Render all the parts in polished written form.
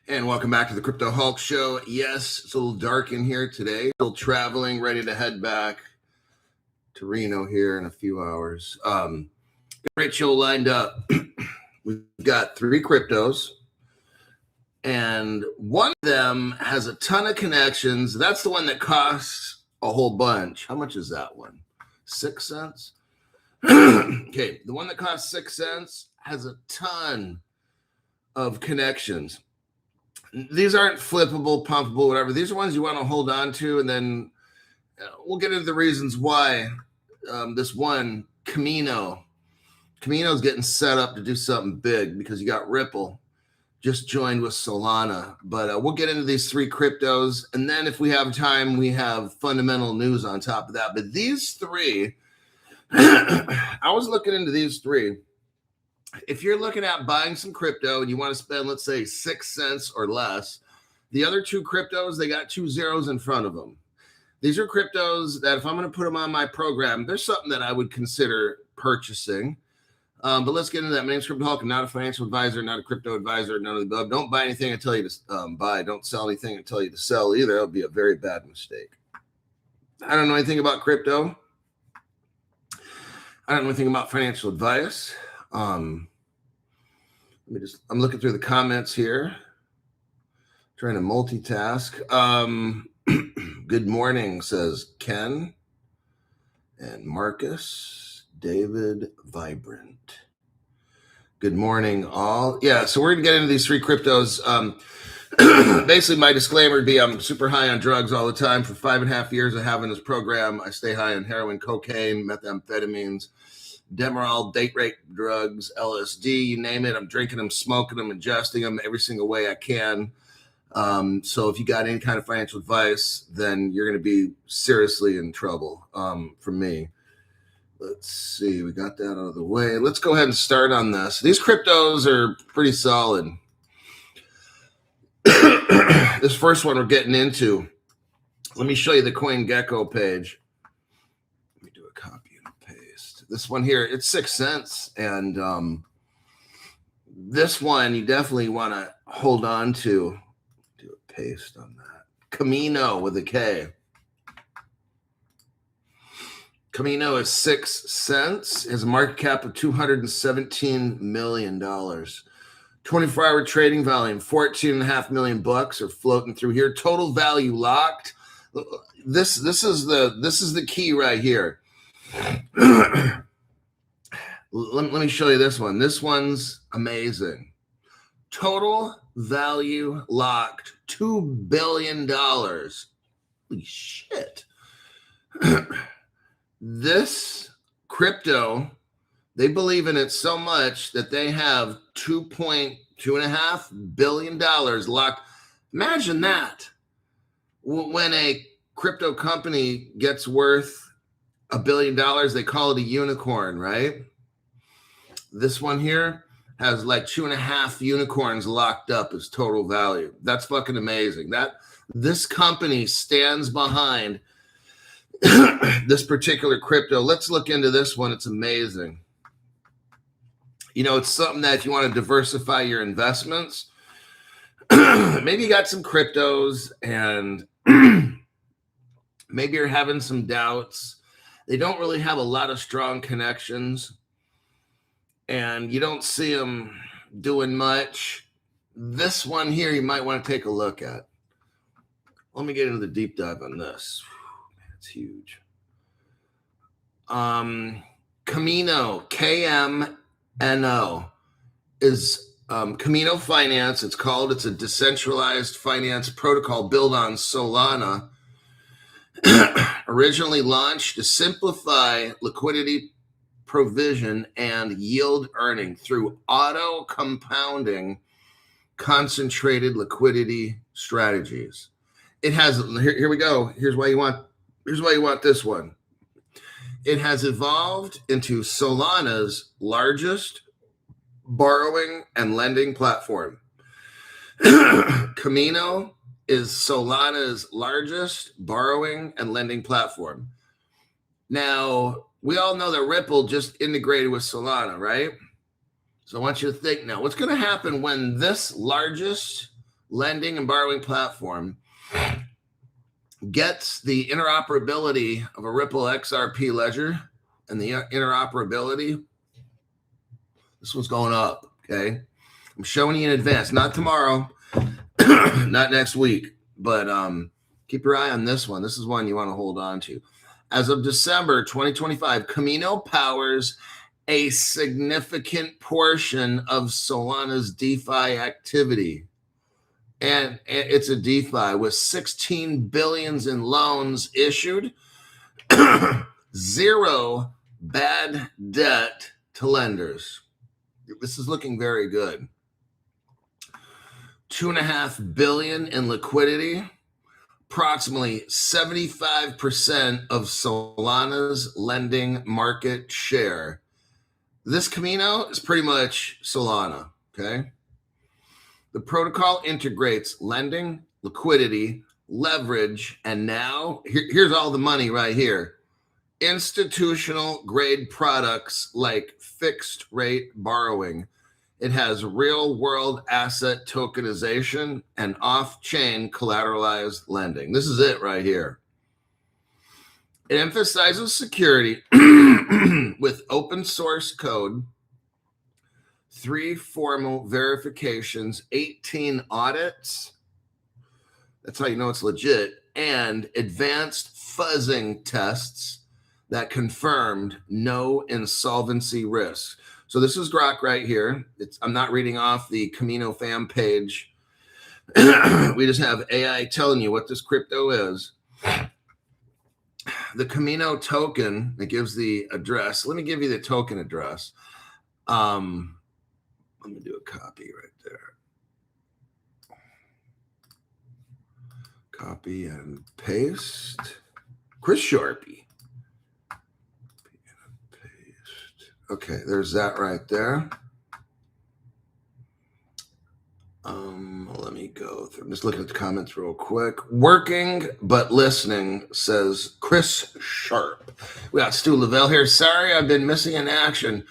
And welcome back to the Crypto Hulk Show. Yes, it's a little dark in here today. Still traveling, ready to head back to Reno here in a few hours. Great show lined up. We've got 3 cryptos, and one of them has a ton of connections. That's the one that costs a whole bunch. How much is that one? 6 cents? Okay, the one that costs 6 cents has a ton of connections. These aren't flippable, pumpable, whatever. These are ones you want to hold on to, and then we'll get into the reasons why. This one, Camino's getting set up to do something big because you got Ripple just joined with Solana. But we'll get into these 3 cryptos, and then if we have time, we have fundamental news on top of that. But these 3, I was looking into these 3. If you're looking at buying some crypto and you want to spend, let's say, 6 cents or less, the other 2 cryptos, they got 2 zeros in front of them. These are cryptos that if I'm going to put them on my program, there's something that I would consider purchasing. But let's get into that. My name's Crypto Hulk. I'm not a financial advisor, not a crypto advisor, none of the above. Don't buy anything I tell you to buy. Don't sell anything I tell you to sell either. That would be a very bad mistake. I don't know anything about crypto. I don't know anything about financial advice. I'm looking through the comments here, trying to multitask. Good morning, says Ken and Marcus, David, Vibrant. Good morning, all. Yeah, so we're going to get into these 3 cryptos. Basically, my disclaimer would be I'm super high on drugs all the time. For 5.5 years of having this program, I stay high on heroin, cocaine, methamphetamines, Demerol, date rape drugs, LSD, you name it. I'm drinking them, smoking them, ingesting them every single way I can. So if you got any kind of financial advice, then you're going to be seriously in trouble from me. Let's see. We got that out of the way. Let's go ahead and start on this. These cryptos are pretty solid. This first one we're getting into. Let me show you the CoinGecko page. Let me do a copy and paste. This one here, it's 6 cents. And this one you definitely want to hold on to. Do a paste on that. Camino with a K. Camino is 6 cents. It has a market cap of $217 million. 24-hour trading volume, $14.5 million bucks are floating through here. Total value locked. This is the key right here. Let me show you this one. This one's amazing. Total value locked, $2 billion. Holy shit. This crypto, they believe in it so much that they have $2.5 billion locked. Imagine that. When a crypto company gets worth $1 billion, they call it a unicorn, right? This one here has like 2.5 unicorns locked up as total value. That's fucking amazing. This company stands behind this particular crypto. Let's look into this one. It's amazing. You know, it's something that if you want to diversify your investments, maybe you got some cryptos and maybe you're having some doubts. They don't really have a lot of strong connections and you don't see them doing much. This one here, you might want to take a look at. Let me get into the deep dive on this. It's huge. Camino, KMNO, is Camino Finance. It's called. It's a decentralized finance protocol built on Solana. Originally launched to simplify liquidity provision and yield earning through auto compounding concentrated liquidity strategies. It has, here we go. Here's why you want this one. It has evolved into Solana's largest borrowing and lending platform. Camino is Solana's largest borrowing and lending platform. Now, we all know that Ripple just integrated with Solana, right? So I want you to think now, what's going to happen when this largest lending and borrowing platform gets the interoperability of a Ripple XRP ledger and the interoperability. This one's going up, okay? I'm showing you in advance, not tomorrow, not next week, but keep your eye on this one. This is one you want to hold on to. As of December 2025, Camino powers a significant portion of Solana's DeFi activity. And it's a DeFi with 16 billions in loans issued, zero bad debt to lenders. This is looking very good. 2.5 billion in liquidity, approximately 75% of Solana's lending market share. This Camino is pretty much Solana, okay? The protocol integrates lending, liquidity, leverage, and now here's all the money right here. Institutional grade products like fixed rate borrowing. It has real world asset tokenization and off-chain collateralized lending. This is it right here. It emphasizes security with open source code, 3 formal verifications, 18 audits. That's how you know it's legit. And advanced fuzzing tests that confirmed no insolvency risk. So this is Grok right here. I'm not reading off the Camino fam page. We just have AI telling you what this crypto is. The Camino token, it gives the address. Let me give you the token address. Let me do a copy right there. Copy and paste. Chris Sharpie. Paste. Okay, there's that right there. Let me go through. I'm just looking at the comments real quick. Working but listening, says Chris Sharp. We got Stu Lavelle here. Sorry, I've been missing in action.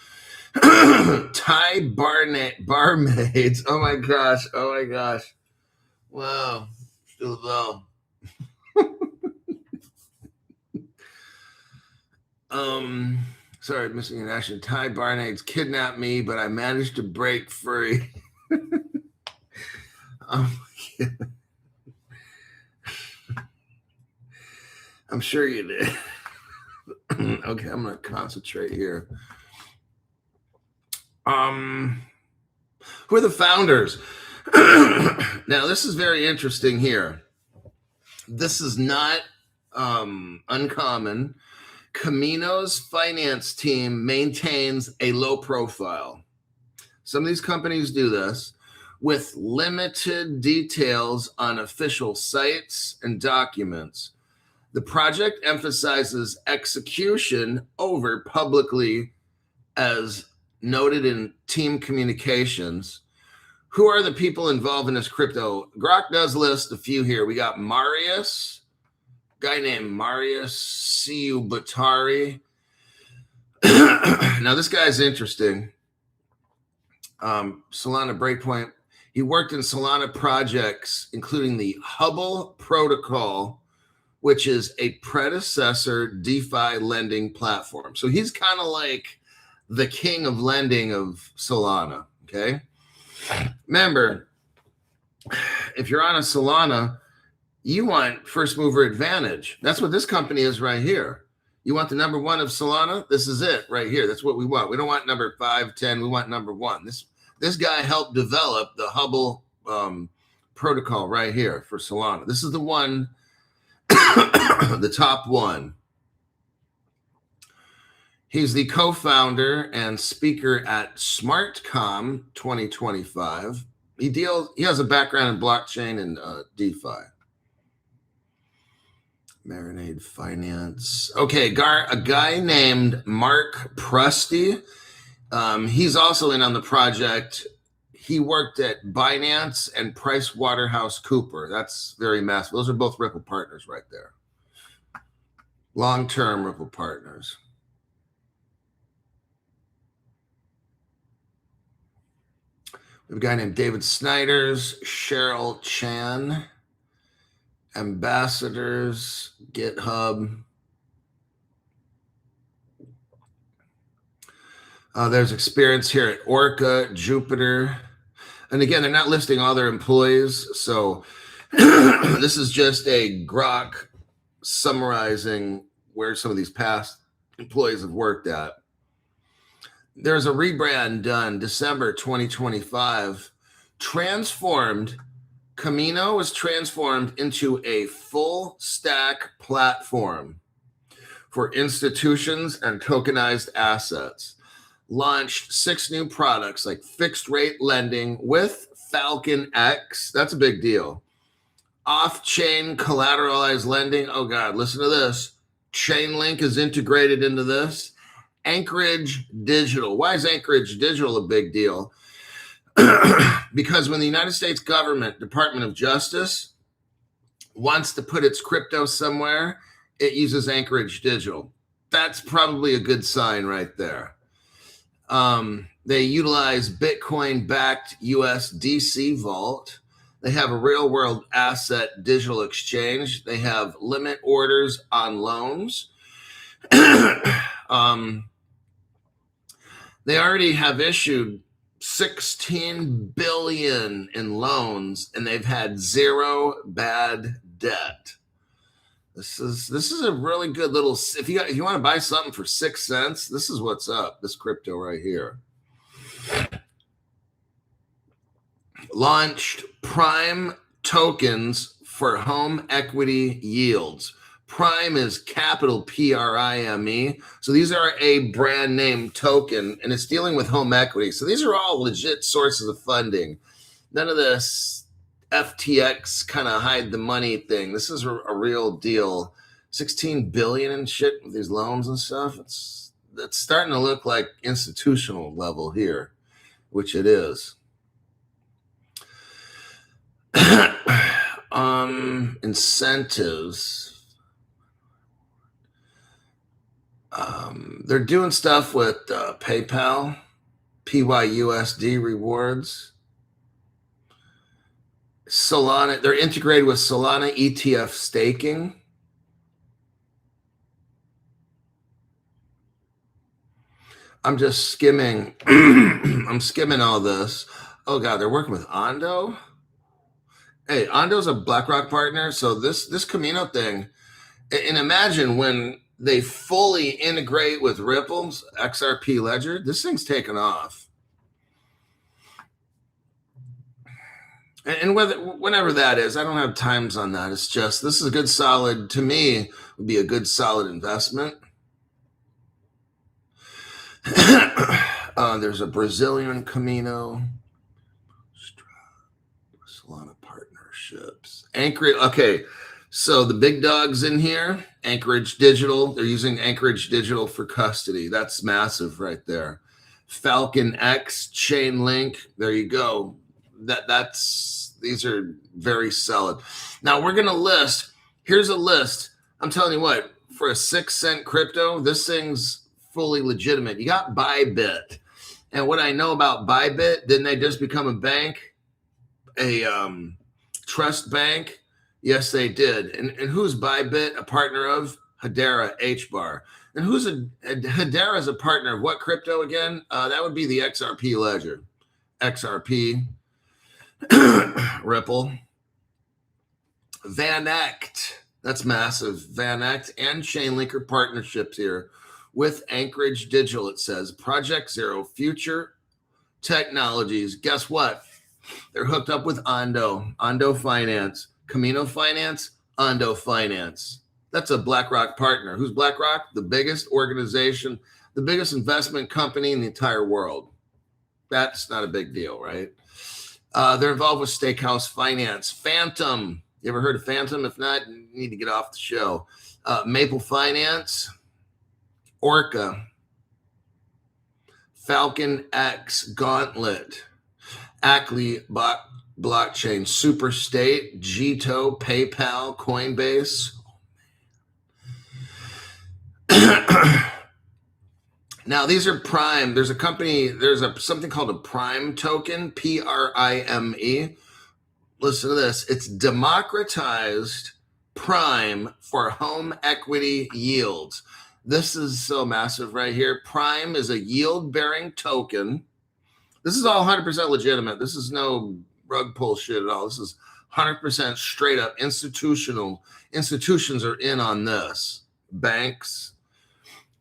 Thai barmaids. Oh my gosh. Oh my gosh. Wow. Stu Lavelle. Sorry, missing in action. Thai barmaids kidnapped me, but I managed to break free. I'm sure you did. Okay, I'm going to concentrate here. Who are the founders? Now, this is very interesting here. This is not uncommon. Camino's finance team maintains a low profile. Some of these companies do this with limited details on official sites and documents. The project emphasizes execution over publicly, as noted in team communications. Who are the people involved in this crypto? Grok does list a few here. We got Marius, guy named Marius Ciubatari. Now, this guy's interesting. Solana Breakpoint. He worked in Solana projects, including the Hubble protocol, which is a predecessor DeFi lending platform. So he's kind of like the king of lending of Solana, okay? Remember, if you're on a Solana, you want first mover advantage. That's what this company is right here. You want the number one of Solana? This is it right here. That's what we want. We don't want number 5, 10. We want number one. This guy helped develop the Hubble protocol right here for Solana. This is the one, the top one. He's the co-founder and speaker at SmartCom 2025. He has a background in blockchain and DeFi. Marinade Finance. Okay, a guy named Mark Prusty. He's also in on the project. He worked at Binance and PricewaterhouseCoopers. That's very massive. Those are both Ripple partners right there. Long-term Ripple partners. We have a guy named David Snyders, Cheryl Chan, ambassadors, GitHub. There's experience here at Orca, Jupiter. And again, they're not listing all their employees. So this is just a grok summarizing where some of these past employees have worked at. There's a rebrand done December 2025. Camino was transformed into a full stack platform for institutions and tokenized assets. Launched 6 new products like fixed rate lending with Falcon X. That's a big deal. Off-chain collateralized lending. Oh God, listen to this. Chainlink is integrated into this. Anchorage Digital. Why is Anchorage Digital a big deal? Because when the United States government, Department of Justice, wants to put its crypto somewhere, it uses Anchorage Digital. That's probably a good sign right there. They utilize Bitcoin-backed USDC vault. They have a real-world asset digital exchange. They have limit orders on loans. They already have issued 16 billion in loans, and they've had 0 bad debt. This is a really good little. If you want to buy something for 6 cents, this is what's up. This crypto right here. Launched Prime tokens for home equity yields. Prime is capital PRIME. So these are a brand name token, and it's dealing with home equity. So these are all legit sources of funding. None of this FTX kind of hide the money thing. This is a real deal. 16 billion and shit with these loans and stuff. It's starting to look like institutional level here, which it is. Incentives. They're doing stuff with PayPal, PYUSD rewards. Solana, they're integrated with Solana ETF staking. I'm just skimming. I'm skimming all this. Oh God, they're working with Ondo. Hey, Ondo's a BlackRock partner, so this Camino thing, and imagine when they fully integrate with Ripple's XRP ledger, this thing's taken off. And whenever that is, I don't have times on that. It's just, this is a good solid, to me, would be a good solid investment. There's a Brazilian Camino. Solana partnerships. Anchorage. Okay, so the big dogs in here, Anchorage Digital. They're using Anchorage Digital for custody. That's massive right there. Falcon X, Chainlink. There you go. These are very solid. Now we're gonna list. Here's a list. I'm telling you what, for a 6 cent crypto, this thing's fully legitimate. You got Bybit, and what I know about Bybit, didn't they just become a bank, a trust bank? Yes, they did. And who's Bybit a partner of? Hedera, HBAR. And who's Hedera is a partner of what crypto again? That would be the XRP ledger. XRP. Ripple, Van Eck, that's massive. Van Eck and Chainlink are partnerships here with Anchorage Digital. It says Project Zero Future Technologies. Guess what? They're hooked up with Ondo Finance, Camino Finance, Ondo Finance. That's a BlackRock partner. Who's BlackRock? The biggest organization, the biggest investment company in the entire world. That's not a big deal, right? They're involved with Steakhouse Finance. Phantom. You ever heard of Phantom? If not, you need to get off the show. Maple Finance. Orca. Falcon X. Gauntlet. Ackley Blockchain. Superstate. Jito. PayPal. Coinbase. Now, these are Prime. There's a company, something called a Prime token, PRIME. Listen to this. It's democratized Prime for home equity yields. This is so massive right here. Prime is a yield-bearing token. This is all 100% legitimate. This is no rug pull shit at all. This is 100% straight up institutional. Institutions are in on this. Banks.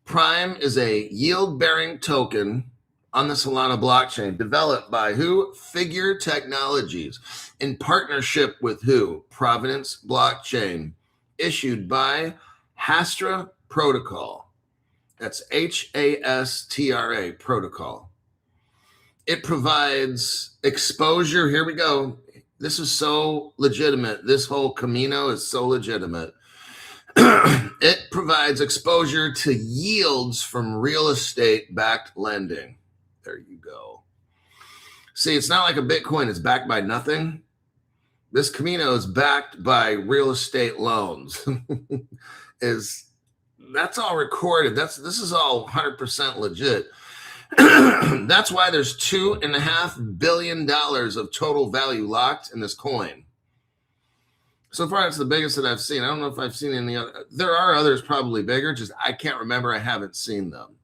Prime is a yield-bearing token on the Solana blockchain, developed by who? Figure Technologies, in partnership with who? Provenance Blockchain, issued by Hastra Protocol. That's HASTRA Protocol. It provides exposure. Here we go. This is so legitimate. This whole Camino is so legitimate. It provides exposure to yields from real estate-backed lending. There you go. See, it's not like a Bitcoin. It's backed by nothing. This Camino is backed by real estate loans. That's all recorded. This is all 100% legit. That's why there's $2.5 billion of total value locked in this coin. So far, it's the biggest that I've seen. I don't know if I've seen any other. There are others probably bigger, just I can't remember. I haven't seen them.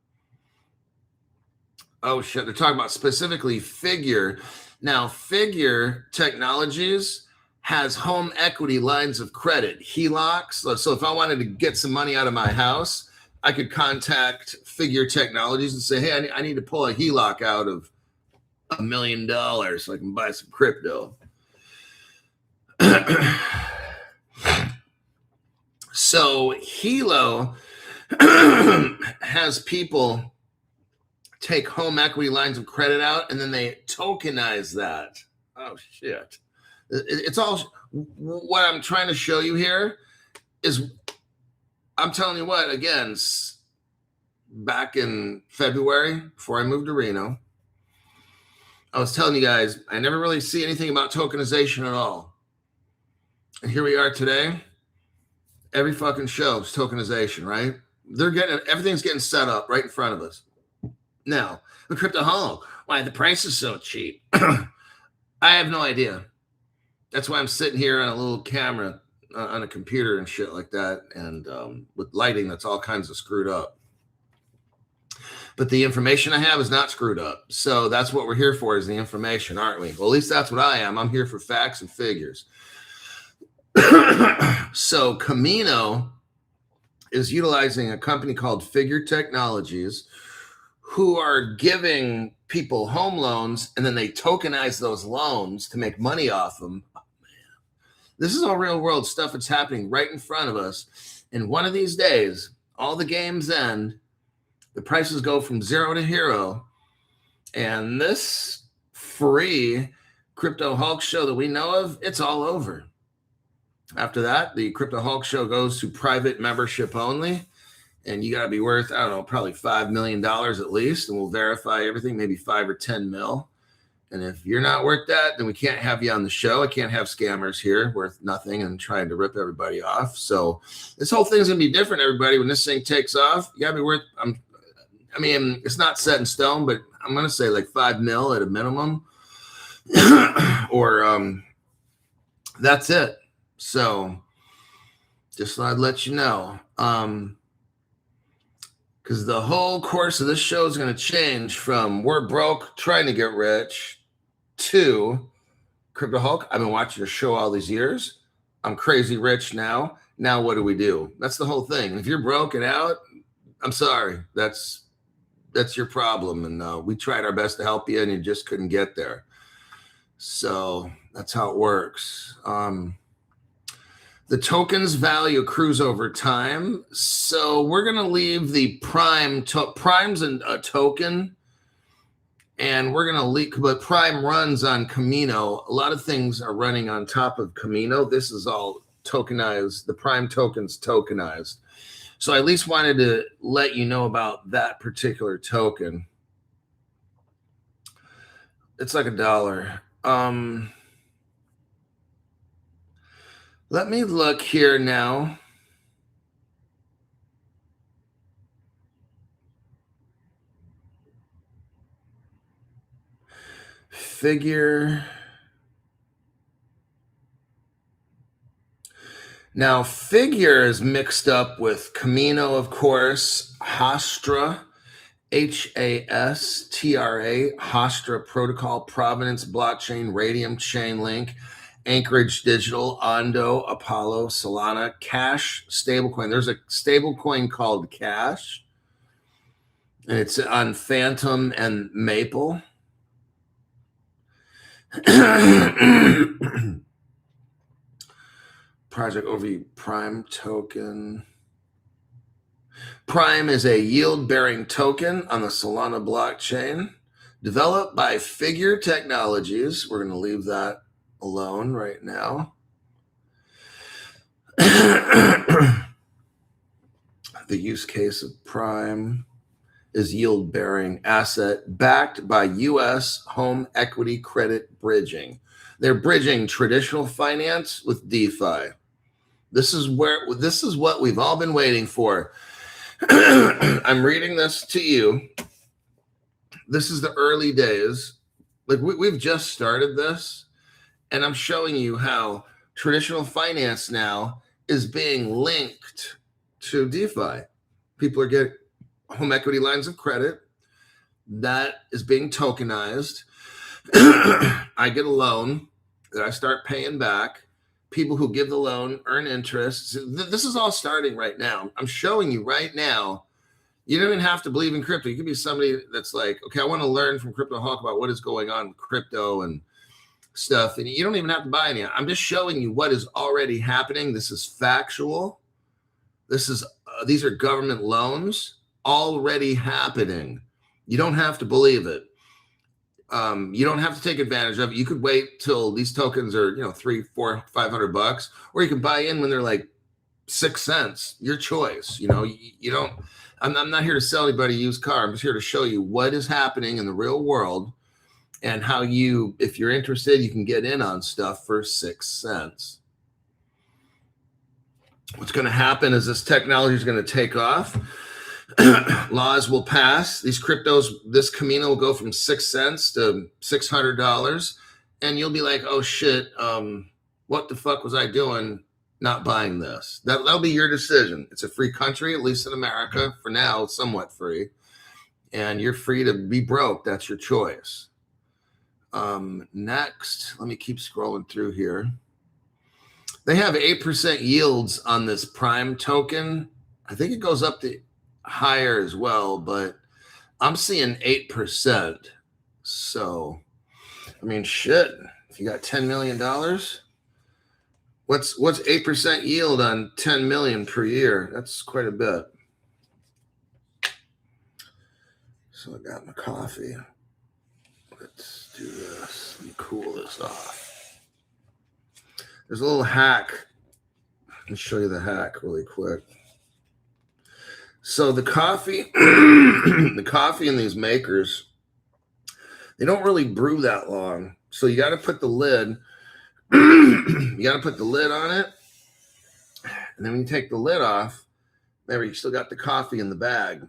Oh, shit. They're talking about specifically Figure. Now, Figure Technologies has home equity lines of credit, HELOCs. So if I wanted to get some money out of my house, I could contact Figure Technologies and say, hey, I need to pull a HELOC out of $1 million so I can buy some crypto. So Hilo has people take home equity lines of credit out and then they tokenize that. Oh, shit. It's all what I'm trying to show you here is I'm telling you what, again, back in February, before I moved to Reno, I was telling you guys, I never really see anything about tokenization at all. And here we are today. Every fucking show is tokenization, right? Everything's getting set up right in front of us. Now, the crypto home, why the price is so cheap? I have no idea. That's why I'm sitting here on a little camera on a computer and shit like that, and with lighting that's all kinds of screwed up. But the information I have is not screwed up. So that's what we're here for, is the information, aren't we? Well, at least that's what I am. I'm here for facts and figures. So Camino is utilizing a company called Figure Technologies, who are giving people home loans, and then they tokenize those loans to make money off them. Oh, man. This is all real world stuff that's happening right in front of us. And one of these days, all the games end, the prices go from zero to hero, and this free Crypto Hulk show that we know of, it's all over. After that, the Crypto Hulk show goes to private membership only, and you got to be worth, I don't know, probably $5 million at least, and we'll verify everything, maybe 5 or 10 mil. And if you're not worth that, then we can't have you on the show. I can't have scammers here worth nothing and trying to rip everybody off. So this whole thing's going to be different, everybody. When this thing takes off, you got to be worth, I mean, it's not set in stone, but I'm going to say like 5 mil at a minimum. Or that's it. So just thought I'd let you know. Because the whole course of this show is going to change from we're broke trying to get rich to Crypto Hulk. I've been watching your show all these years. I'm crazy rich now. Now what do we do? That's the whole thing. And if you're broken out, I'm sorry. That's your problem. And we tried our best to help you, and you just couldn't get there. So that's how it works. The token's value accrues over time. So we're going to leave the Prime. Prime's a token. And we're going to leave, but Prime runs on Camino. A lot of things are running on top of Camino. This is all tokenized. The Prime token's tokenized. So I at least wanted to let you know about that particular token. It's like $1. Let me look here now. Figure. Now, Figure is mixed up with Camino, of course, Hastra, HASTRA, Hastra Protocol, Provenance Blockchain, Radium Chainlink, Anchorage Digital, Ondo, Apollo, Solana, Cash, stablecoin. There's a stablecoin called Cash, and it's on Phantom and Maple. Project overview, Prime token. Prime is a yield-bearing token on the Solana blockchain developed by Figure Technologies. We're going to leave that alone right now. The use case of Prime is yield-bearing asset backed by U.S. home equity credit bridging. They're bridging traditional finance with DeFi. This is what we've all been waiting for. I'm reading this to you. This is the early days. Like we've just started this, and I'm showing you how traditional finance now is being linked to DeFi. People are getting home equity lines of credit that is being tokenized. I get a loan that I start paying back. People who give the loan earn interest. This is all starting right now. I'm showing you right now. You don't even have to believe in crypto. You could be somebody that's like, okay, I want to learn from Crypto Hawk about what is going on with crypto and stuff. And you don't even have to buy any. I'm just showing you what is already happening. This is factual. These are government loans already happening. You don't have to believe it. You don't have to take advantage of it. You could wait till these tokens are, $300, $400, $500, or you can buy in when they're like 6 cents. Your choice. You don't. I'm not here to sell anybody a used car. I'm just here to show you what is happening in the real world and how if you're interested, you can get in on stuff for 6 cents. What's going to happen is this technology is going to take off. Laws will pass. These cryptos, this Camino will go from 6 cents to $600, and you'll be like, "Oh shit, what the fuck was I doing not buying this?" That'll be your decision. It's a free country, at least in America for now. It's somewhat free, and you're free to be broke. That's your choice. Next, let me keep scrolling through here. They have 8% yields on this Prime token. I think it goes up to higher as well, but I'm seeing 8%. So, I mean, shit. If you got $10 million, what's 8% yield on 10 million per year? That's quite a bit. So I got my coffee. Let's do this. Let me cool this off. There's a little hack. Let me show you the hack really quick. So the coffee, in these makers, they don't really brew that long. So you got to put the lid, on it. And then when you take the lid off, remember, you still got the coffee in the bag.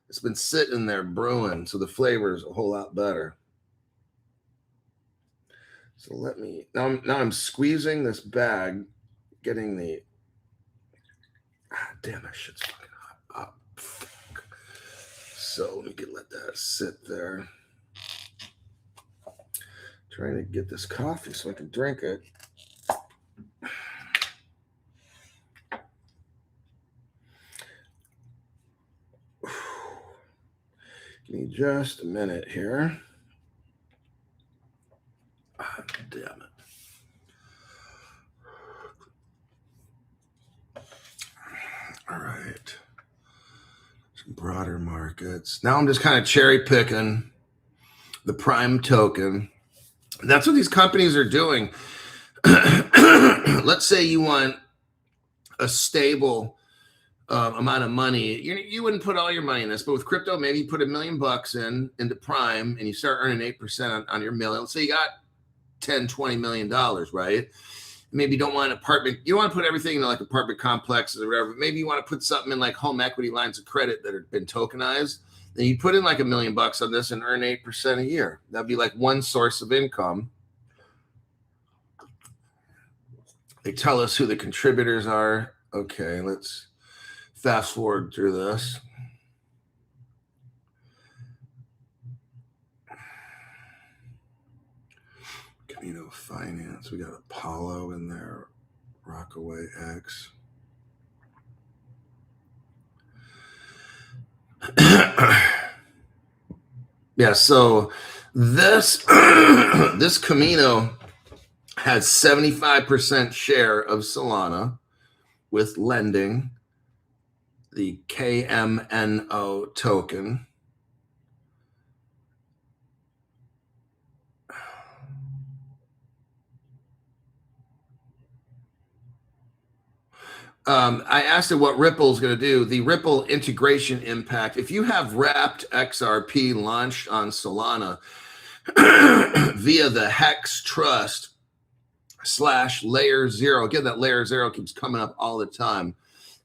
It's been sitting there brewing, so the flavor is a whole lot better. So now I'm squeezing this bag, getting the, damn, that shit's fucking hot. Oh, fuck. So let me let that sit there. Trying to get this coffee so I can drink it. Give me just a minute here. Oh, damn it. All right. Some broader markets. Now I'm just kind of cherry picking the Prime token. That's what these companies are doing. Let's say you want a stable amount of money. You wouldn't put all your money in this, but with crypto, maybe you put $1 million into Prime and you start earning 8% on your million. Let's say you got $10, $20 million, right? Maybe you don't want an apartment. You don't want to put everything in like apartment complexes or whatever. Maybe you want to put something in like home equity lines of credit that have been tokenized. And you put in like $1 million on this and earn 8% a year. That'd be like one source of income. They tell us who the contributors are. Okay, let's fast forward through this. Camino Finance. We got Apollo in there. Rockaway X. Yeah, so this this Camino has 75% share of Solana with lending, the KMNO token. I asked it what Ripple is going to do. The Ripple integration impact. If you have wrapped XRP launched on Solana via the Hex Trust /layer 0, again, that layer 0 keeps coming up all the time.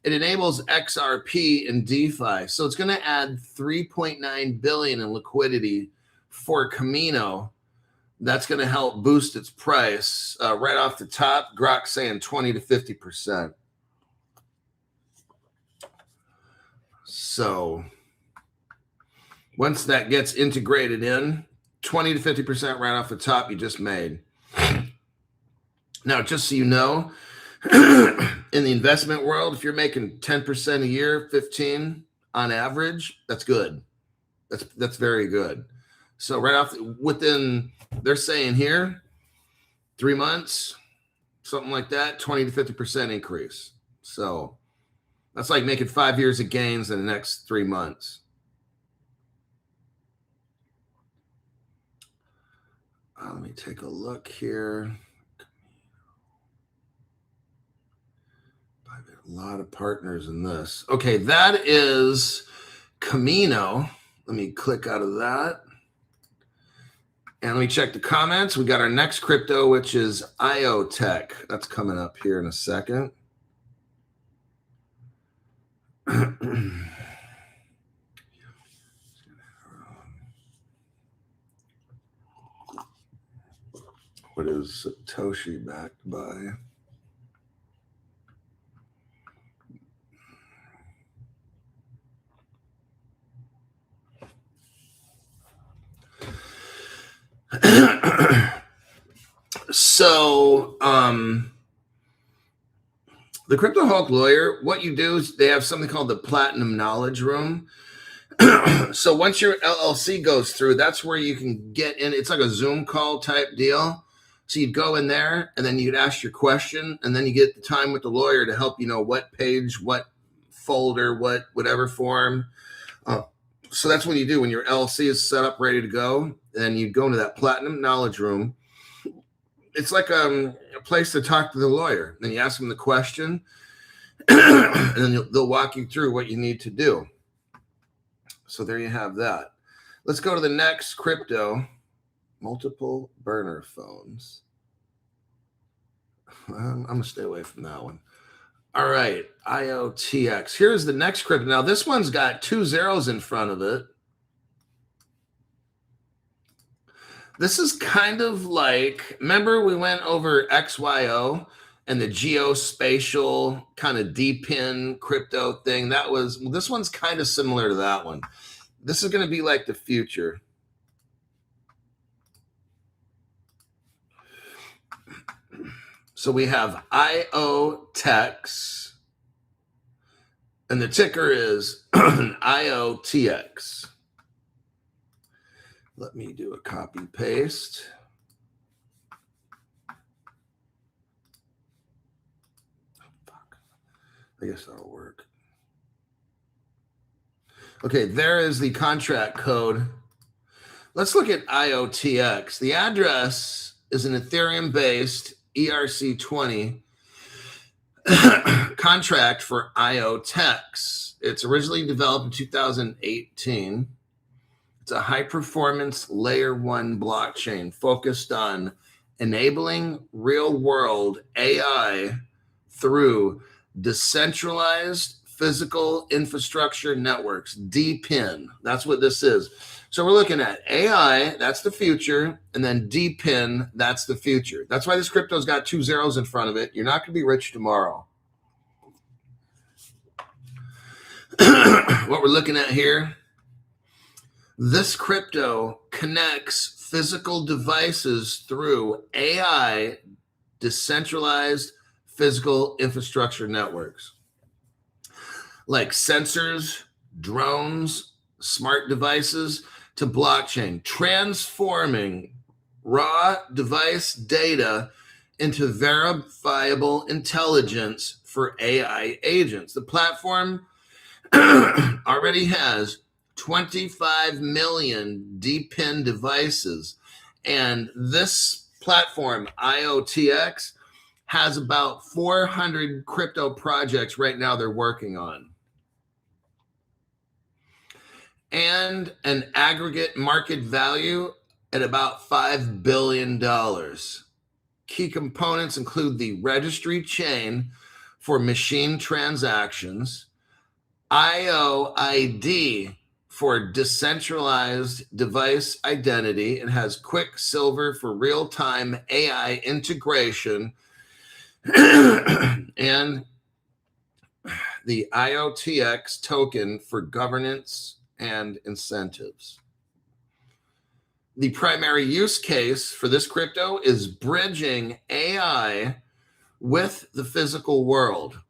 It enables XRP and DeFi. So it's going to add 3.9 billion in liquidity for Camino. That's going to help boost its price right off the top. Grok saying 20 to 50%. So once that gets integrated in, 20 to 50% right off the top, you just made. Now, just so you know, in the investment world, if you're making 10% a year, 15 on average, that's good. That's very good. So right off within, they're saying here, 3 months, something like that, 20 to 50% increase. So that's like making 5 years of gains in the next 3 months. Let me take a look here. A lot of partners in this. Okay, that is Camino. Let me click out of that. And let me check the comments. We got our next crypto, which is IoTech. That's coming up here in a second. What is Satoshi backed by? So, the Crypto Hawk Lawyer, what you do is they have something called the Platinum Knowledge Room. So once your LLC goes through, that's where you can get in. It's like a Zoom call type deal. So you'd go in there and then you'd ask your question, and then you get the time with the lawyer to help you know what page, what folder, whatever form. So that's what you do when your LLC is set up, ready to go. Then you go into that Platinum Knowledge Room. It's like a place to talk to the lawyer. Then you ask them the question, and then they'll walk you through what you need to do. So there you have that. Let's go to the next crypto. Multiple burner phones. I'm going to stay away from that one. All right, IOTX. Here's the next crypto. Now, this one's got 2 zeros in front of it. This is kind of like, remember we went over XYO and the geospatial kind of DPIN crypto thing? That was, well, this one's kind of similar to that one. This is going to be like the future. So we have IOTX, and the ticker is IOTX. Let me do a copy paste. Oh, fuck. I guess that'll work. Okay, there is the contract code. Let's look at IOTX. The address is an Ethereum-based ERC20 contract for IOTX. It's originally developed in 2018. It's a high-performance layer 1 blockchain focused on enabling real-world AI through decentralized physical infrastructure networks, DPIN. That's what this is. So we're looking at AI, that's the future, and then DPIN, that's the future. That's why this crypto's got 2 zeros in front of it. You're not going to be rich tomorrow. What we're looking at here, this crypto connects physical devices through AI, decentralized physical infrastructure networks, like sensors, drones, smart devices, to blockchain, transforming raw device data into verifiable intelligence for AI agents. The platform already has 25 million DPIN devices, and this platform, IOTX, has about 400 crypto projects right now they're working on, and an aggregate market value at about $5 billion. Key components include the registry chain for machine transactions, IOID for decentralized device identity. It has Quicksilver for real-time AI integration, and the IOTX token for governance and incentives. The primary use case for this crypto is bridging AI with the physical world.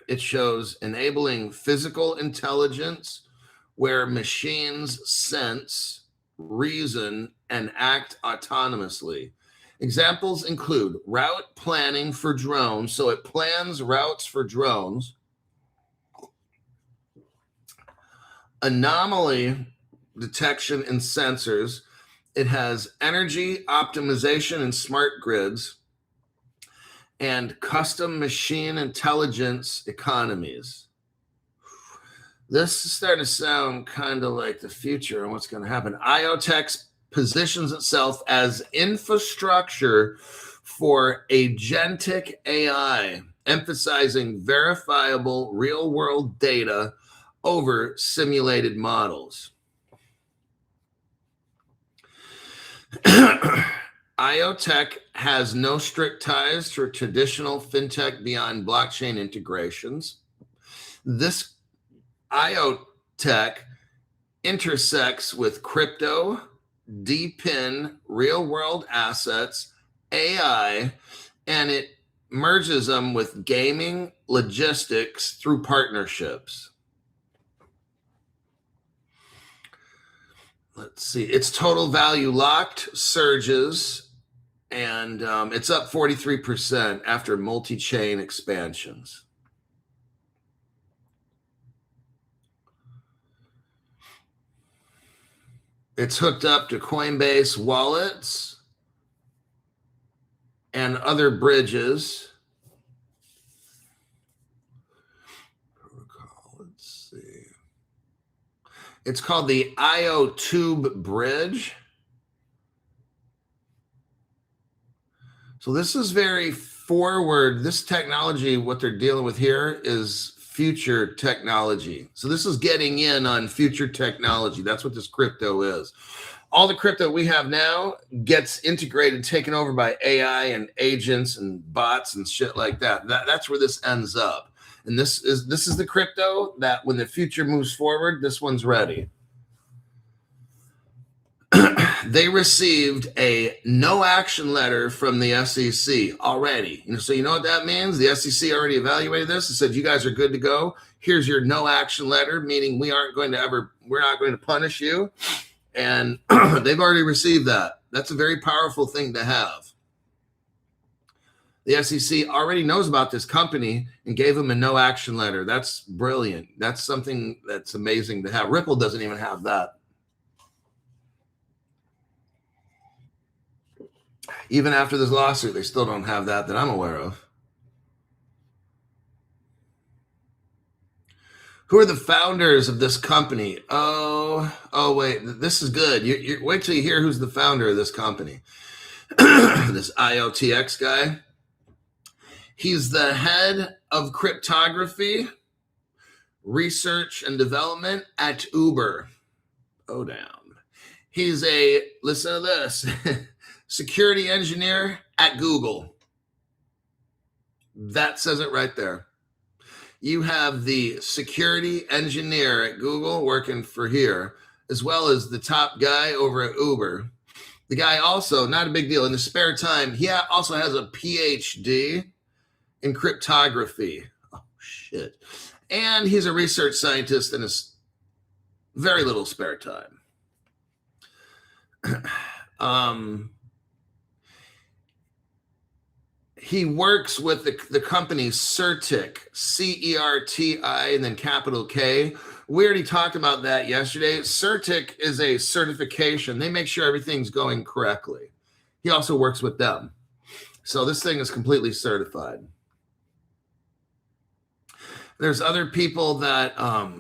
It shows enabling physical intelligence where machines sense, reason, and act autonomously. Examples include route planning for drones, so it plans routes for drones, anomaly detection and sensors. It has energy optimization and smart grids, and custom machine intelligence economies. This is starting to sound kind of like the future and what's going to happen. IOTX positions itself as infrastructure for agentic AI, emphasizing verifiable real-world data over simulated models. IoTech has no strict ties to traditional fintech beyond blockchain integrations. This IoTech intersects with crypto, DPIN, real-world assets, AI, and it merges them with gaming, logistics through partnerships. Let's see, its total value locked surges, and it's up 43% after multi-chain expansions. It's hooked up to Coinbase wallets and other bridges. Let's see. It's called the IoTube bridge. So this is very forward. This technology, what they're dealing with here is future technology. So this is getting in on future technology. That's what this crypto is. All the crypto we have now gets integrated, taken over by AI and agents and bots and shit like that. That's where this ends up. And this is the crypto that when the future moves forward, this one's ready. They received a no action letter from the SEC already. So you know what that means? The SEC already evaluated this and said, you guys are good to go. Here's your no action letter, meaning we're not going to punish you. And they've already received that. That's a very powerful thing to have. The SEC already knows about this company and gave them a no action letter. That's brilliant. That's something that's amazing to have. Ripple doesn't even have that. Even after this lawsuit, they still don't have that I'm aware of. Who are the founders of this company? Oh, wait, this is good. You wait till you hear who's the founder of this company. This IOTX guy. He's the head of cryptography, research and development at Uber. Oh, damn. He's listen to this, security engineer at Google. That says it right there. You have the security engineer at Google working for here, as well as the top guy over at Uber. The guy also, not a big deal, in his spare time, he also has a PhD in cryptography. Oh, shit. And he's a research scientist in his very little spare time. He works with the company Certic, CERTI, and then capital K. We already talked about that yesterday. Certic is a certification. They make sure everything's going correctly. He also works with them. So this thing is completely certified. There's other people that are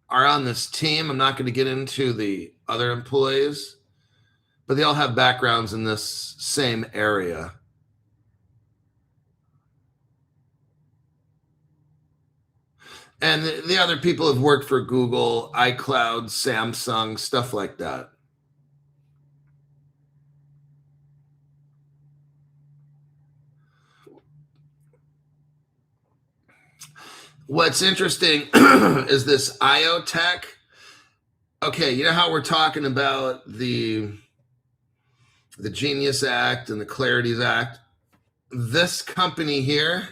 on this team. I'm not going to get into the other employees, but they all have backgrounds in this same area. And the other people have worked for Google, iCloud, Samsung, stuff like that. What's interesting is this IoTech. Okay, you know how we're talking about the Genius Act and the Clarities Act? This company here,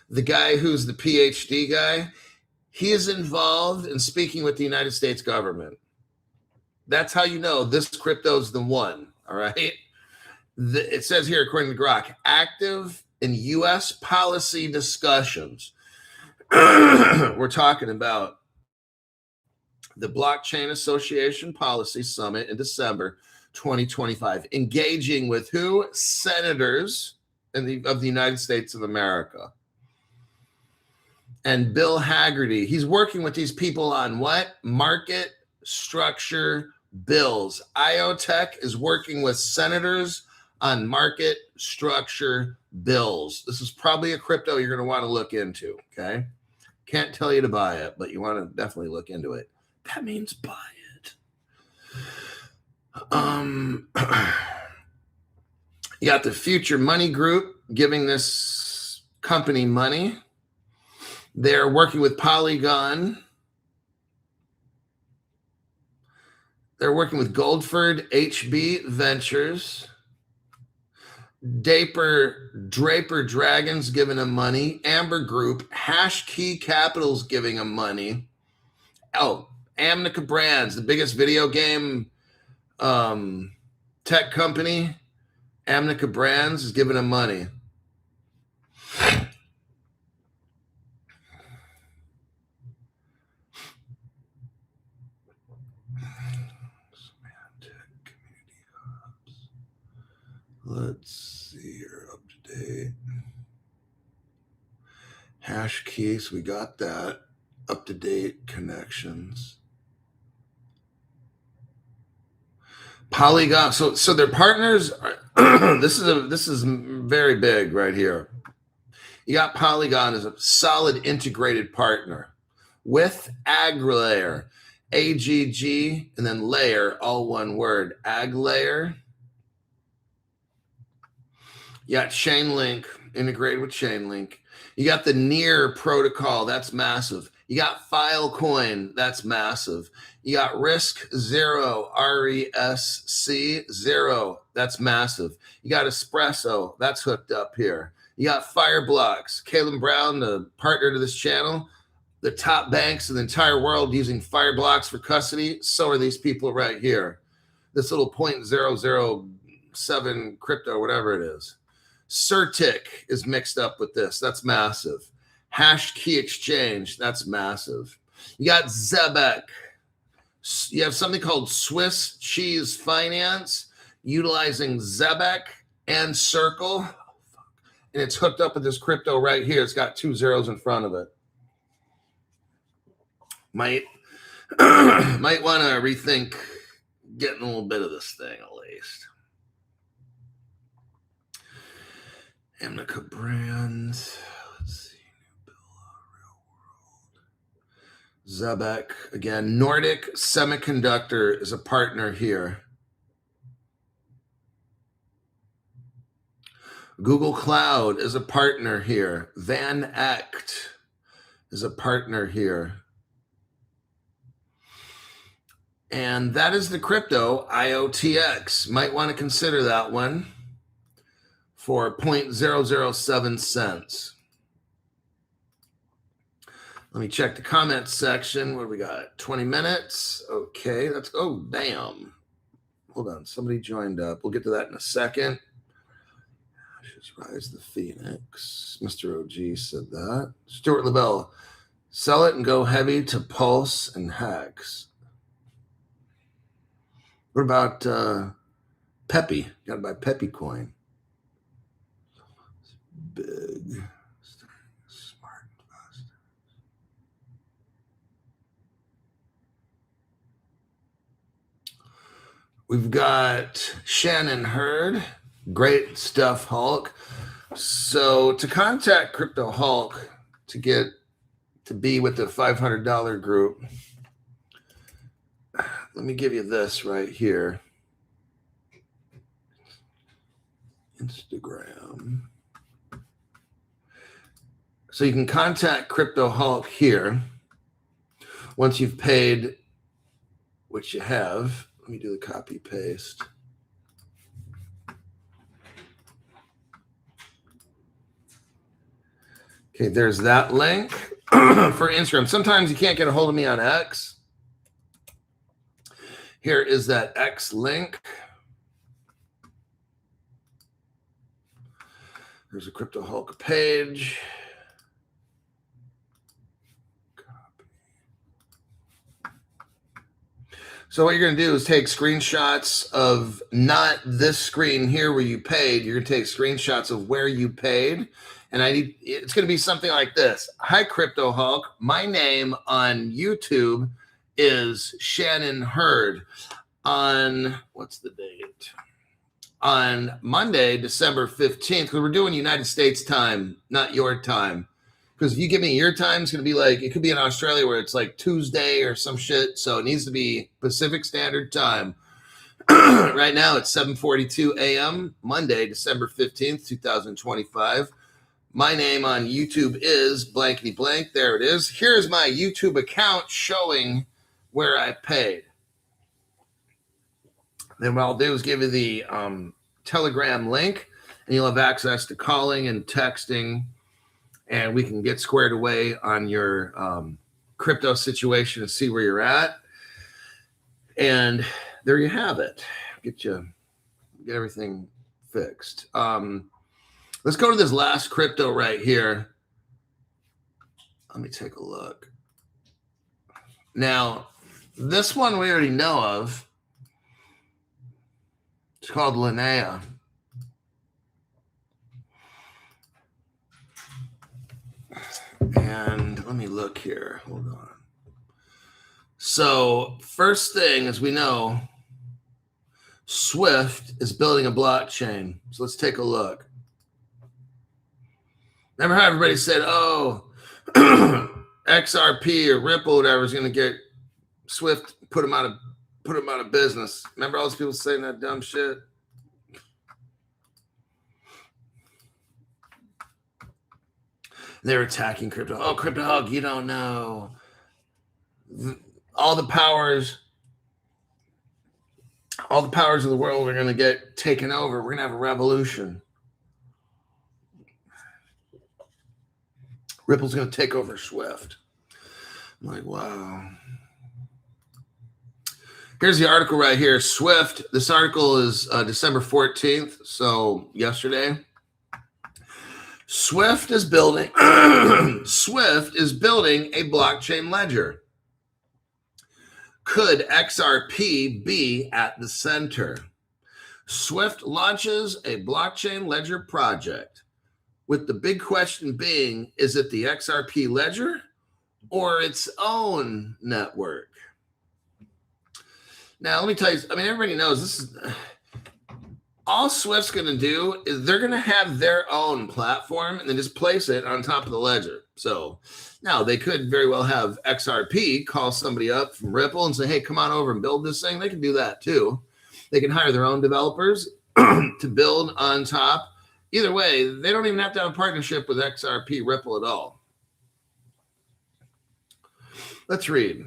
the guy who's the PhD guy, he is involved in speaking with the United States government. That's how you know this crypto's the one, all right? It says here, according to Grok, active in U.S. policy discussions. We're talking about the Blockchain Association Policy Summit in December 2025, engaging with who? Senators of the United States of America. And Bill Haggerty, he's working with these people on what? Market structure bills. IoTech is working with senators on market structure bills. This is probably a crypto you're going to want to look into, okay? Can't tell you to buy it, but you want to definitely look into it. That means buy it. You got the Future Money Group giving this company money. They're working with Polygon. They're working with Goldford HB Ventures. Draper Dragons giving them money. Amber Group. Hashkey Capital's giving them money. Oh, Amnica Brands, the biggest video game tech company. Amnica Brands is giving them money. Let's see here, up to date. Hash keys, we got that. Up to date connections. Polygon. So their partners are, this is very big right here. You got Polygon as a solid integrated partner with AgLayer, AGG, and then layer, all one word, AgLayer. You got Chainlink, integrated with Chainlink. You got the Near protocol, that's massive. You got Filecoin, that's massive. You got Risk Zero, RESC Zero, that's massive. You got Espresso, that's hooked up here. You got Fireblocks, Caleb Brown, the partner to this channel, the top banks in the entire world using Fireblocks for custody. So are these people right here. This little 0.007 crypto, whatever it is. Certic is mixed up with this. That's massive. Hash Key Exchange. That's massive. You got Zebek. You have something called Swiss Cheese Finance utilizing Zebek and Circle. And it's hooked up with this crypto right here. It's got 2 zeros in front of it. Might want to rethink getting a little bit of this thing at least. Amica Brands. Let's see. Zebek. Again, Nordic Semiconductor is a partner here. Google Cloud is a partner here. Van Echt is a partner here. And that is the crypto IOTX. Might want to consider that one for 0.007 cents. Let me check the comments section. What do we got? 20 minutes. Okay, that's, oh, damn. Hold on, somebody joined up. We'll get to that in a second. Just Rise the Phoenix. Mr. OG said that. Stuart Lavelle, sell it and go heavy to Pulse and Hex. What about Peppy? Got to buy Peppy coin. Big. Smart investor. We've got Shannon Hurd. Great stuff, Hulk. So to contact Crypto Hulk to get to be with the $500 group, let me give you this right here. Instagram. So you can contact Crypto Hulk here once you've paid, which you have. Let me do the copy paste. Okay, there's that link for Instagram. Sometimes you can't get a hold of me on X. Here is that X link. There's a Crypto Hulk page. Copy. So what you're going to do is take screenshots of not this screen here where you paid. You're going to take screenshots of where you paid. And it's going to be something like this. Hi, Crypto Hulk. My name on YouTube is Shannon Hurd. On, what's the date? On Monday, December 15th, because we're doing United States time, not your time. Because if you give me your time, it's going to be like, it could be in Australia where it's like Tuesday or some shit. So it needs to be Pacific Standard Time. Right now, it's 7:42 a.m., Monday, December 15th, 2025. My name on YouTube is blankety blank. There it is. Here's my YouTube account showing where I paid. Then what I'll do is give you the Telegram link, and you'll have access to calling and texting, and we can get squared away on your crypto situation and see where you're at. And there you have it. Get everything fixed. Let's go to this last crypto right here. Let me take a look. Now, this one we already know of. It's called Linnea. And let me look here. Hold on. So first thing, as we know, Swift is building a blockchain. So let's take a look. Remember how everybody said, oh, XRP or Ripple, whatever, is going to get Swift, put them out of business. Remember all those people saying that dumb shit? They're attacking crypto. Oh, Crypto Hug, you don't know. All the powers of the world are going to get taken over. We're going to have a revolution. Ripple's going to take over Swift. I'm like, wow. Here's the article right here. Swift. This article is December 14th, so yesterday. Swift is building a blockchain ledger. Could XRP be at the center? Swift launches a blockchain ledger project, with the big question being, is it the XRP ledger or its own network? Now, let me tell you, I mean, everybody knows this is, All Swift's going to do is they're going to have their own platform and then just place it on top of the ledger. So now they could very well have XRP call somebody up from Ripple and say, hey, come on over and build this thing. They can do that too. They can hire their own developers to build on top. Either way, they don't even have to have a partnership with XRP Ripple at all. Let's read.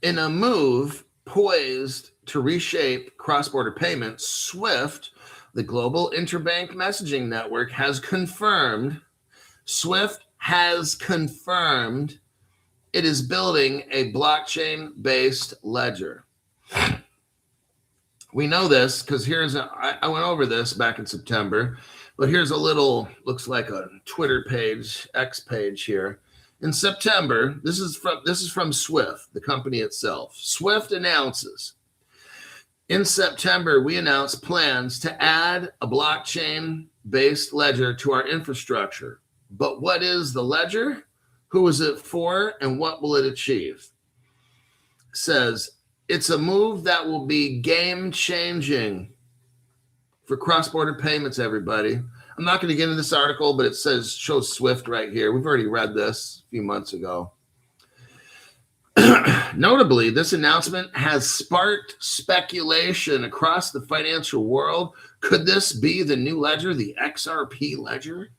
In a move poised to reshape cross-border payments, SWIFT, the global interbank messaging network, has confirmed it is building a blockchain-based ledger. We know this because I went over this back in September, but here's a little, looks like a Twitter page, X page here. In September, this is from SWIFT, the company itself. SWIFT announces, in September, we announced plans to add a blockchain-based ledger to our infrastructure. But what is the ledger? Who is it for? And what will it achieve? It says, it's a move that will be game-changing for cross-border payments, everybody. I'm not going to get into this article, but it shows SWIFT right here. We've already read this a few months ago. Notably, this announcement has sparked speculation across the financial world. Could this be the new ledger, the XRP ledger?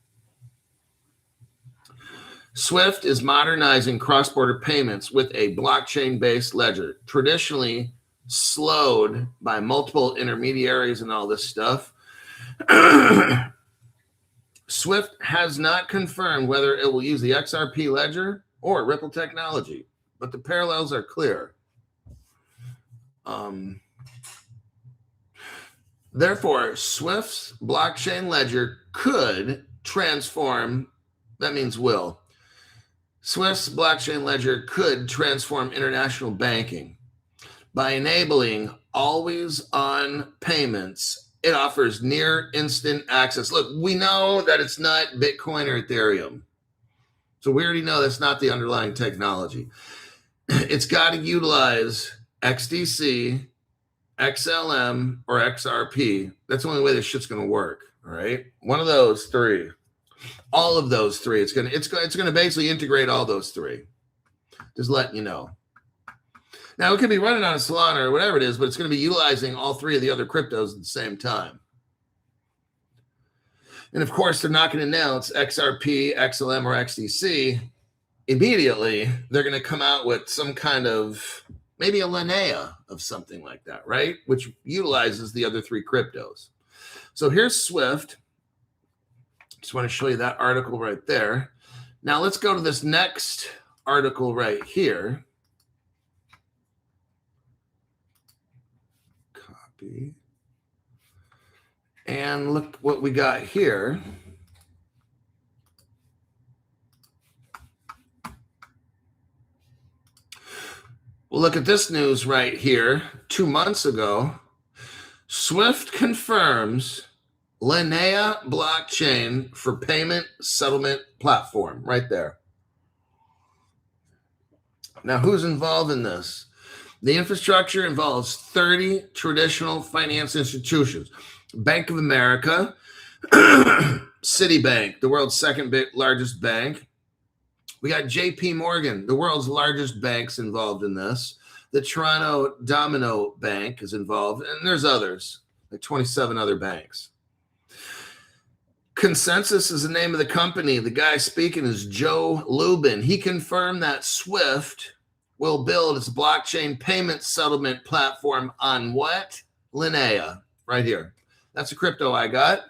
SWIFT is modernizing cross-border payments with a blockchain-based ledger, traditionally slowed by multiple intermediaries and all this stuff. SWIFT has not confirmed whether it will use the XRP ledger or Ripple technology, but the parallels are clear. Therefore, SWIFT's blockchain ledger could transform, that means will. SWIFT's blockchain ledger could transform international banking by enabling always-on payments. It offers near instant access. Look, we know that it's not Bitcoin or Ethereum. So we already know that's not the underlying technology. It's got to utilize XDC, XLM, or XRP. That's the only way this shit's going to work. All right. One of those three. All of those three. It's going to basically integrate all those three. Just letting you know. Now, it could be running on a Solana or whatever it is, but it's going to be utilizing all three of the other cryptos at the same time. And of course, they're not going to announce XRP, XLM, or XDC immediately. They're going to come out with some kind of, maybe a Linnea of something like that, right? Which utilizes the other three cryptos. So here's SWIFT. Just want to show you that article right there. Now let's go to this next article right here. Copy. And look what we got here. Well, look at this news right here. 2 months ago, SWIFT confirms Linnea blockchain for payment settlement platform right there. Now, who's involved in this? The infrastructure involves 30 traditional finance institutions. Bank of America, Citibank, the world's second largest bank. We got JP Morgan, the world's largest banks involved in this. The Toronto Domino Bank is involved, and there's others, like 27 other banks. Consensus is the name of the company. The guy speaking is Joe Lubin. He confirmed that SWIFT will build its blockchain payment settlement platform on what? Linnea, right here. That's a crypto I got.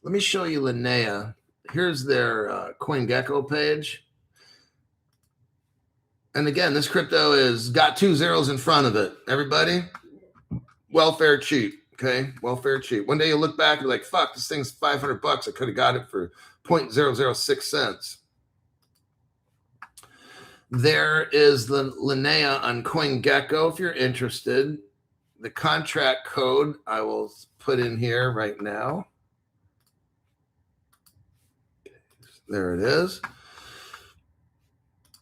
Let me show you Linnea. Here's their CoinGecko page. And again, this crypto is got 2 zeros in front of it. Everybody, welfare cheap. Okay, welfare cheap. One day you look back and you're like, fuck, this thing's $500. I could have got it for 0.006 cents. There is the Linnea on CoinGecko if you're interested. The contract code I will put in here right now. There it is.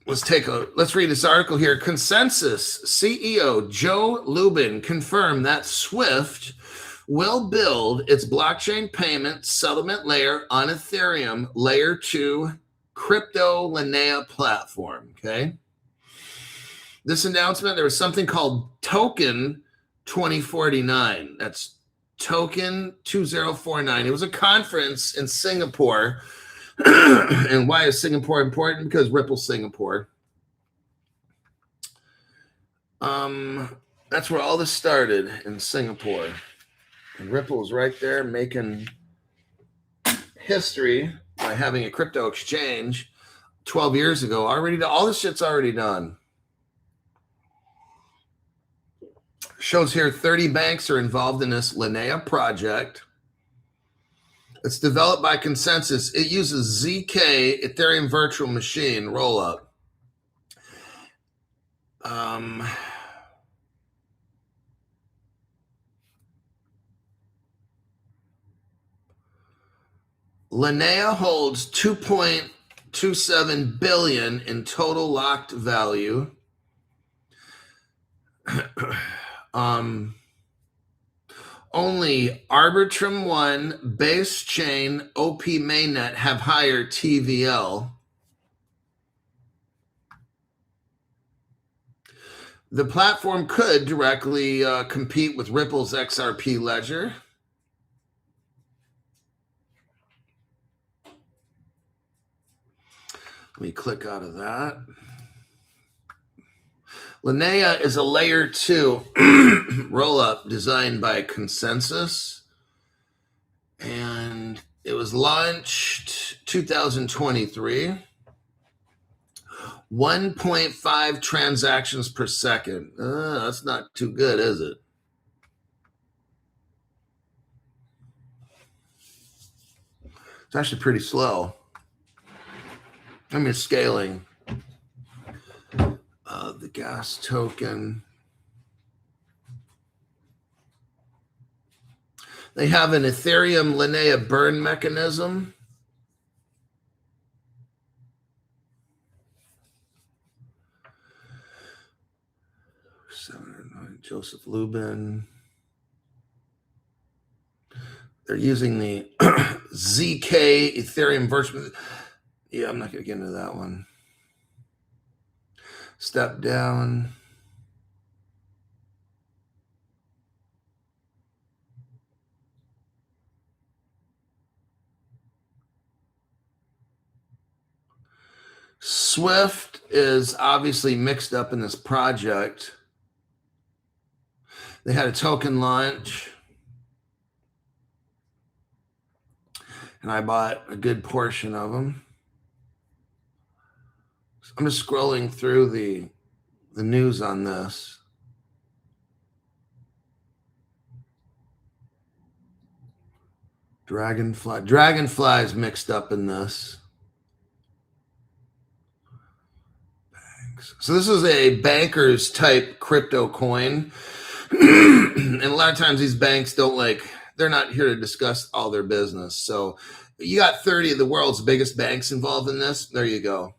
let's read this article here. Consensus CEO Joe Lubin confirmed that Swift will build its blockchain payment settlement layer on Ethereum layer 2 crypto Linea platform. Okay. This announcement, there was something called Token 2049. That's Token 2049. It was a conference in Singapore. And why is Singapore important? Because Ripple's Singapore. That's where all this started, in Singapore. And Ripple's right there making history by having a crypto exchange 12 years ago. All this shit's already done. Shows here 30 banks are involved in this Linea project. It's developed by Consensus. It uses ZK Ethereum Virtual Machine rollup. Linea holds 2.27 billion in total locked value. Only Arbitrum 1, Base Chain, OP Mainnet have higher TVL. The platform could directly compete with Ripple's XRP ledger. Let me click out of that. Linea is a layer 2 rollup designed by Consensus, and it was launched 2023. 1.5 transactions per second. That's not too good, is it? It's actually pretty slow. I mean, scaling. The gas token. They have an Ethereum Linea burn mechanism. Joseph Lubin. They're using the ZK Ethereum virtual. Yeah, I'm not going to get into that one. Step down. Swift is obviously mixed up in this project. They had a token launch, and I bought a good portion of them. I'm just scrolling through the news on this. Dragonfly is mixed up in this. Banks. So this is a bankers type crypto coin. And a lot of times these banks they're not here to discuss all their business. So you got 30 of the world's biggest banks involved in this. There you go.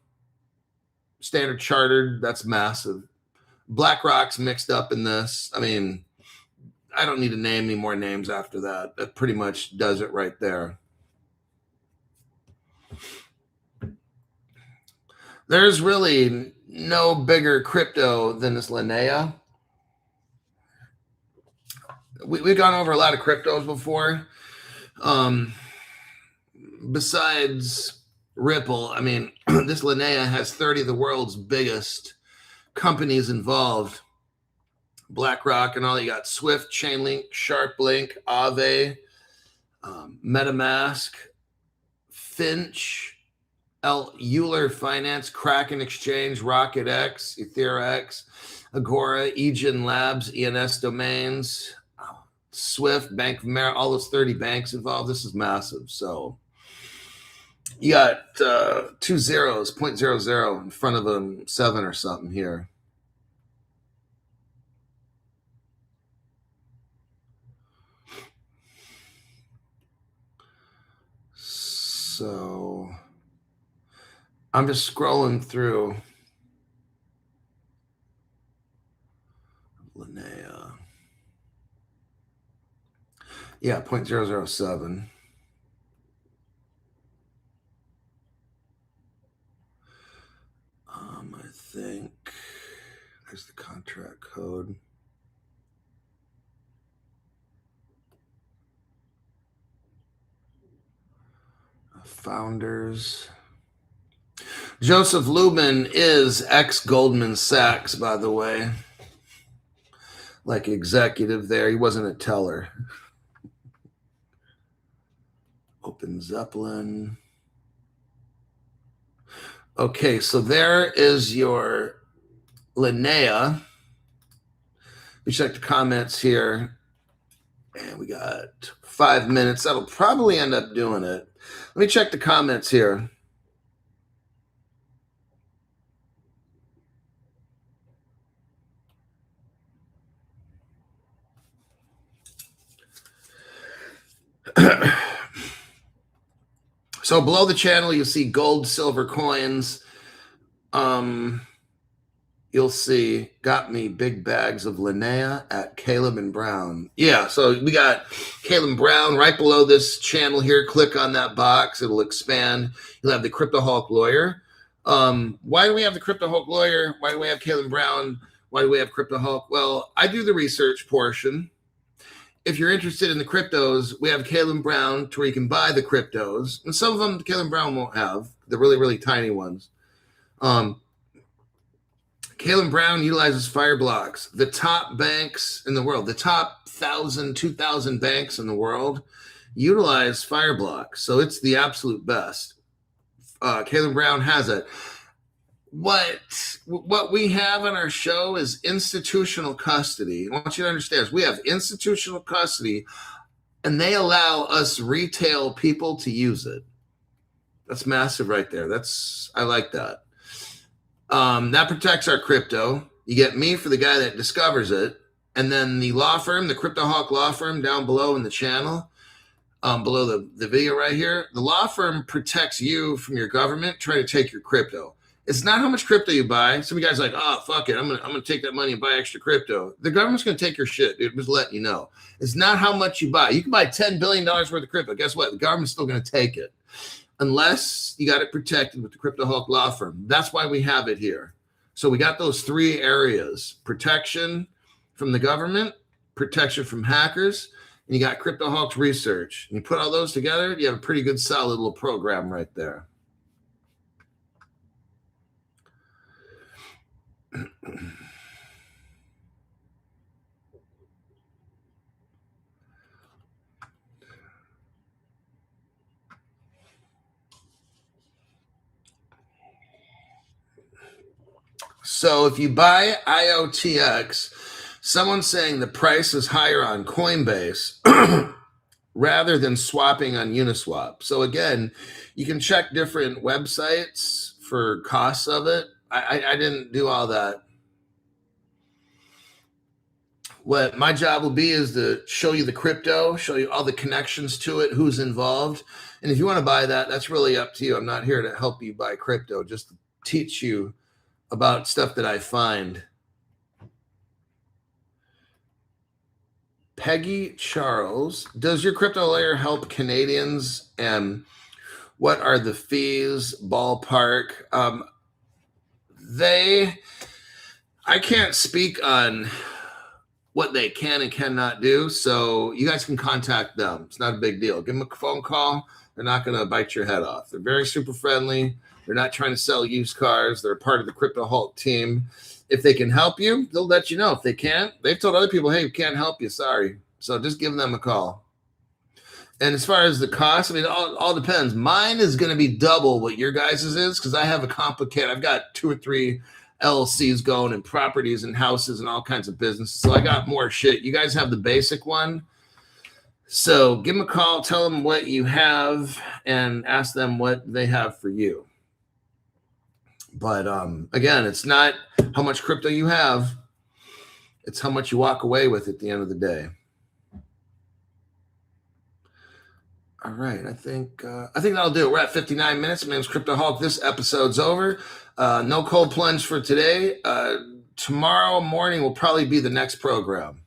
Standard Chartered, that's massive. BlackRock's mixed up in this. I mean, I don't need to name any more names after that. That pretty much does it right there. There's really no bigger crypto than this Linea. We've gone over a lot of cryptos before. Besides Ripple, I mean, this Linea has 30 of the world's biggest companies involved. BlackRock and all. You got Swift, Chainlink, SharpLink, Aave, MetaMask, Finch, Euler Finance, Kraken Exchange, RocketX, EtherX, Agora, Egen Labs, ENS Domains, Swift, Bank of America, all those 30 banks involved. This is massive. So you got 2 zeros, 0.00 in front of them, 7 or something here. So I'm just scrolling through. Yeah, 0.007. I think there's the contract code. Founders. Joseph Lubin is ex-Goldman Sachs, by the way. Like executive there. He wasn't a teller. Open Zeppelin. Okay, so there is your Linnea. We check the comments here. And we got 5 minutes. That'll probably end up doing it. Let me check the comments here. So below the channel, you'll see gold, silver coins. You'll see, got me big bags of Linnea at Caleb and Brown. Yeah, so we got Caleb Brown right below this channel here. Click on that box. It'll expand. You'll have the Crypto Hulk lawyer. Why do we have the Crypto Hulk lawyer? Why do we have Caleb Brown? Why do we have Crypto Hulk? Well, I do the research portion. If you're interested in the cryptos, we have Caleb Brown to where you can buy the cryptos. And some of them Caleb Brown won't have. The really, really tiny ones. Caleb Brown utilizes Fireblocks. The top banks in the world, the top 1,000, 2,000 banks in the world utilize Fireblocks. So it's the absolute best. Caleb Brown has it. What we have on our show is institutional custody. I want you to understand is we have institutional custody, and they allow us retail people to use it. That's massive right there. I like that. That protects our crypto. You get me for the guy that discovers it. And then the law firm, the Crypto Hawk law firm down below in the channel, below the video right here, the law firm protects you from your government trying to take your crypto. It's not how much crypto you buy. Some guys are like, oh, fuck it. I'm gonna take that money and buy extra crypto. The government's going to take your shit, dude. I'm just letting you know. It's not how much you buy. You can buy $10 billion worth of crypto. Guess what? The government's still going to take it. Unless you got it protected with the Crypto Hulk law firm. That's why we have it here. So we got those three areas: protection from the government, protection from hackers, and you got Crypto Hulk's research. And you put all those together, you have a pretty good, solid little program right there. So if you buy IOTX, someone's saying the price is higher on Coinbase rather than swapping on Uniswap. So again, you can check different websites for costs of it. I didn't do all that. What my job will be is to show you the crypto, show you all the connections to it, who's involved. And if you want to buy that, that's really up to you. I'm not here to help you buy crypto, just to teach you about stuff that I find. Peggy Charles, does your crypto layer help Canadians? And what are the fees? Ballpark. I can't speak on what they can and cannot do. So you guys can contact them. It's not a big deal. Give them a phone call. They're not going to bite your head off. They're very super friendly. They're not trying to sell used cars. They're part of the Crypto Hulk team. If they can help you, they'll let you know. If they can't, they've told other people, hey, we can't help you. Sorry. So just give them a call. And as far as the cost, I mean, it all depends. Mine is going to be double what your guys' is because I have I've got 2 or 3 LLCs going and properties and houses and all kinds of businesses. So I got more shit. You guys have the basic one. So give them a call, tell them what you have, and ask them what they have for you. But again, it's not how much crypto you have. It's how much you walk away with at the end of the day. All right, I think that'll do it. We're at 59 minutes. My name's Crypto Hulk. This episode's over. No cold plunge for today. Tomorrow morning will probably be the next program.